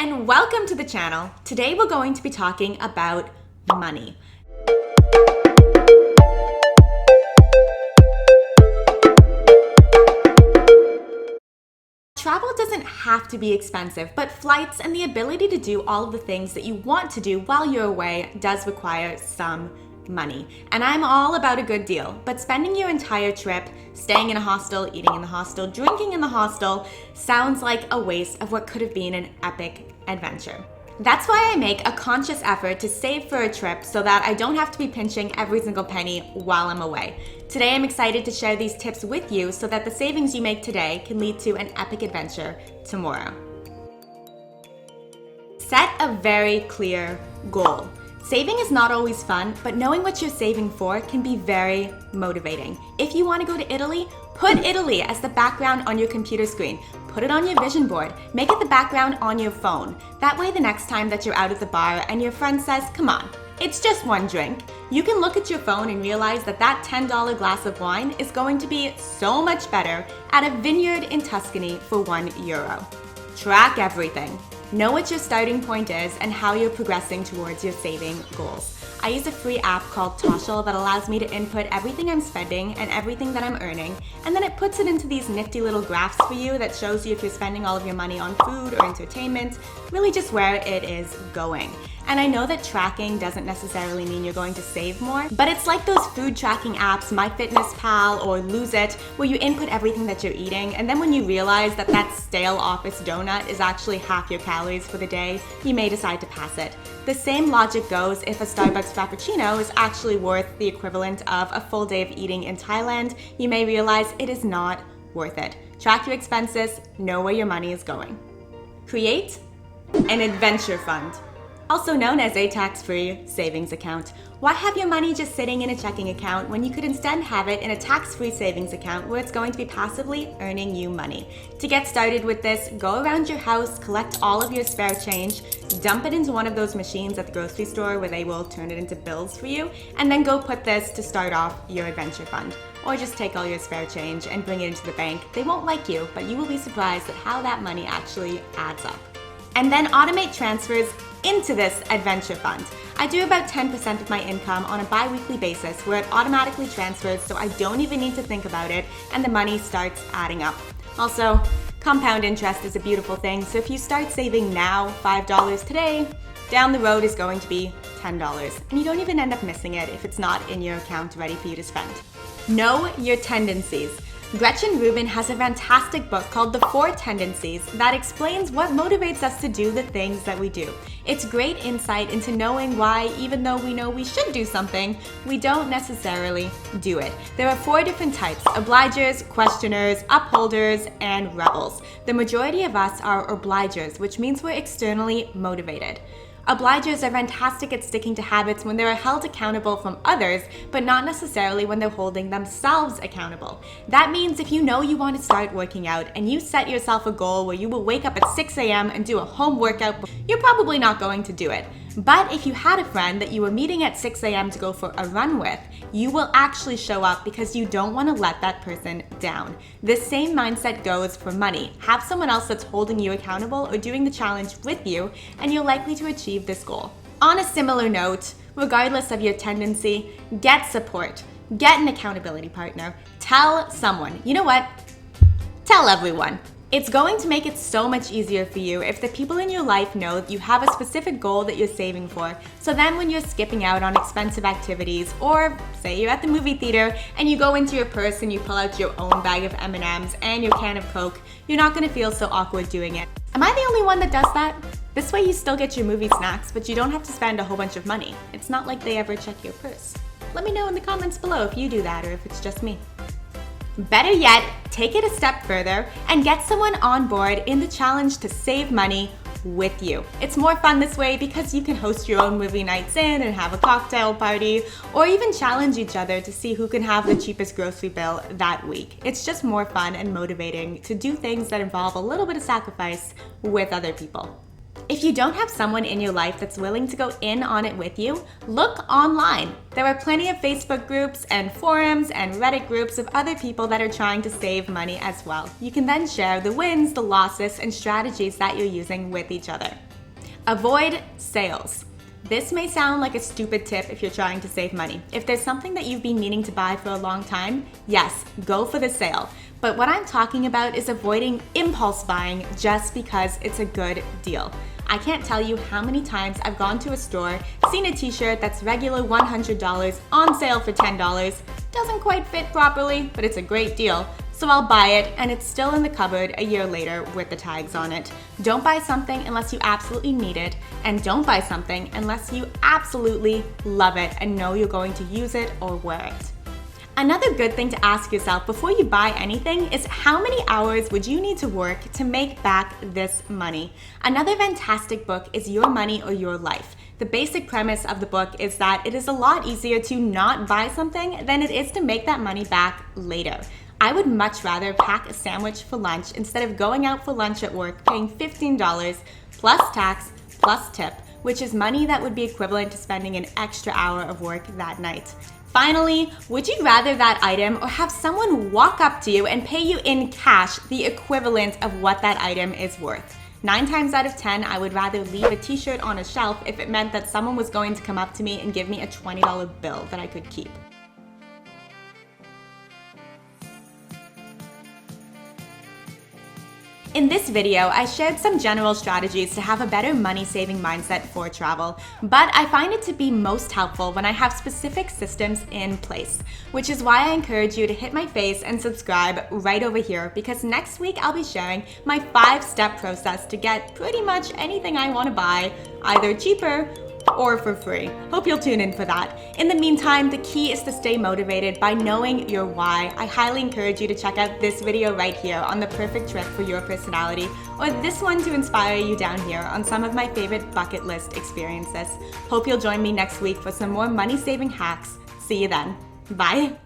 and welcome to the channel. Today we're going to be talking about money. Travel doesn't have to be expensive, but flights and the ability to do all of the things that you want to do while you're away does require some money. And I'm all about a good deal, but spending your entire trip staying in a hostel, eating in the hostel, drinking in the hostel sounds like a waste of what could have been an epic adventure. That's why I make a conscious effort to save for a trip so that I don't have to be pinching every single penny while I'm away. Today I'm excited to share these tips with you so that the savings you make today can lead to an epic adventure tomorrow. Set a very clear goal. Saving is not always fun, but knowing what you're saving for can be very motivating. If you want to go to Italy, put Italy as the background on your computer screen. Put it on your vision board. Make it the background on your phone. That way the next time that you're out at the bar and your friend says, come on, it's just one drink, you can look at your phone and realize that that $10 glass of wine is going to be so much better at a vineyard in Tuscany for €1. Track everything. Know what your starting point is and how you're progressing towards your saving goals. I use a free app called Toshal that allows me to input everything I'm spending and everything that I'm earning, and then it puts it into these nifty little graphs for you that shows you if you're spending all of your money on food or entertainment, really just where it is going. And I know that tracking doesn't necessarily mean you're going to save more, but it's like those food tracking apps, MyFitnessPal or Lose It, where you input everything that you're eating, and then when you realize that that stale office donut is actually half your calories for the day, you may decide to pass it. The same logic goes if a Starbucks Frappuccino is actually worth the equivalent of a full day of eating in Thailand, you may realize it is not worth it. Track your expenses, know where your money is going. Create an adventure fund, also known as a tax-free savings account. Why have your money just sitting in a checking account when you could instead have it in a tax-free savings account where it's going to be passively earning you money? To get started with this, go around your house, collect all of your spare change, dump it into one of those machines at the grocery store where they will turn it into bills for you, and then go put this to start off your adventure fund. Or just take all your spare change and bring it into the bank. They won't like you, but you will be surprised at how that money actually adds up. And then automate transfers into this adventure fund. I do about 10% of my income on a bi-weekly basis where it automatically transfers so I don't even need to think about it and the money starts adding up. Also, compound interest is a beautiful thing, so if you start saving now $5 today, down the road is going to be $10, and you don't even end up missing it if it's not in your account ready for you to spend. Know your tendencies. Gretchen Rubin has a fantastic book called The 4 Tendencies that explains what motivates us to do the things that we do. It's great insight into knowing why, even though we know we should do something, we don't necessarily do it. There are 4 different types: obligers, questioners, upholders, and rebels. The majority of us are obligers, which means we're externally motivated. Obligers are fantastic at sticking to habits when they are held accountable from others, but not necessarily when they're holding themselves accountable. That means if you know you want to start working out and you set yourself a goal where you will wake up at 6 a.m. and do a home workout, you're probably not going to do it. But if you had a friend that you were meeting at 6 a.m. to go for a run with, you will actually show up because you don't want to let that person down. This same mindset goes for money. Have someone else that's holding you accountable or doing the challenge with you, and you're likely to achieve this goal. On a similar note, regardless of your tendency, get support. Get an accountability partner. Tell someone. You know what? Tell everyone. It's going to make it so much easier for you if the people in your life know that you have a specific goal that you're saving for. So then when you're skipping out on expensive activities, or say you're at the movie theater and you go into your purse and you pull out your own bag of M&Ms and your can of Coke, you're not going to feel so awkward doing it. Am I the only one that does that? This way you still get your movie snacks, but you don't have to spend a whole bunch of money. It's not like they ever check your purse. Let me know in the comments below if you do that or if it's just me. Better yet, take it a step further and get someone on board in the challenge to save money with you. It's more fun this way because you can host your own movie nights in and have a cocktail party, or even challenge each other to see who can have the cheapest grocery bill that week. It's just more fun and motivating to do things that involve a little bit of sacrifice with other people. If you don't have someone in your life that's willing to go in on it with you, look online. There are plenty of Facebook groups and forums and Reddit groups of other people that are trying to save money as well. You can then share the wins, the losses, and strategies that you're using with each other. Avoid sales. This may sound like a stupid tip if you're trying to save money. If there's something that you've been meaning to buy for a long time, yes, go for the sale. But what I'm talking about is avoiding impulse buying just because it's a good deal. I can't tell you how many times I've gone to a store, seen a t-shirt that's regular $100 on sale for $10, doesn't quite fit properly, but it's a great deal. So I'll buy it and it's still in the cupboard a year later with the tags on it. Don't buy something unless you absolutely need it, and don't buy something unless you absolutely love it and know you're going to use it or wear it. Another good thing to ask yourself before you buy anything is how many hours would you need to work to make back this money? Another fantastic book is Your Money or Your Life. The basic premise of the book is that it is a lot easier to not buy something than it is to make that money back later. I would much rather pack a sandwich for lunch instead of going out for lunch at work paying $15 plus tax plus tip, which is money that would be equivalent to spending an extra hour of work that night. Finally, would you rather that item or have someone walk up to you and pay you in cash the equivalent of what that item is worth? 9 times out of 10, I would rather leave a t-shirt on a shelf if it meant that someone was going to come up to me and give me a $20 bill that I could keep. In this video, I shared some general strategies to have a better money-saving mindset for travel, but I find it to be most helpful when I have specific systems in place, which is why I encourage you to hit my face and subscribe right over here, because next week I'll be sharing my 5-step process to get pretty much anything I want to buy, either cheaper or for free. Hope you'll tune in for that. In the meantime, the key is to stay motivated by knowing your why. I highly encourage you to check out this video right here on the perfect trip for your personality, or this one to inspire you down here on some of my favorite bucket list experiences. Hope you'll join me next week for some more money-saving hacks. See you then. Bye.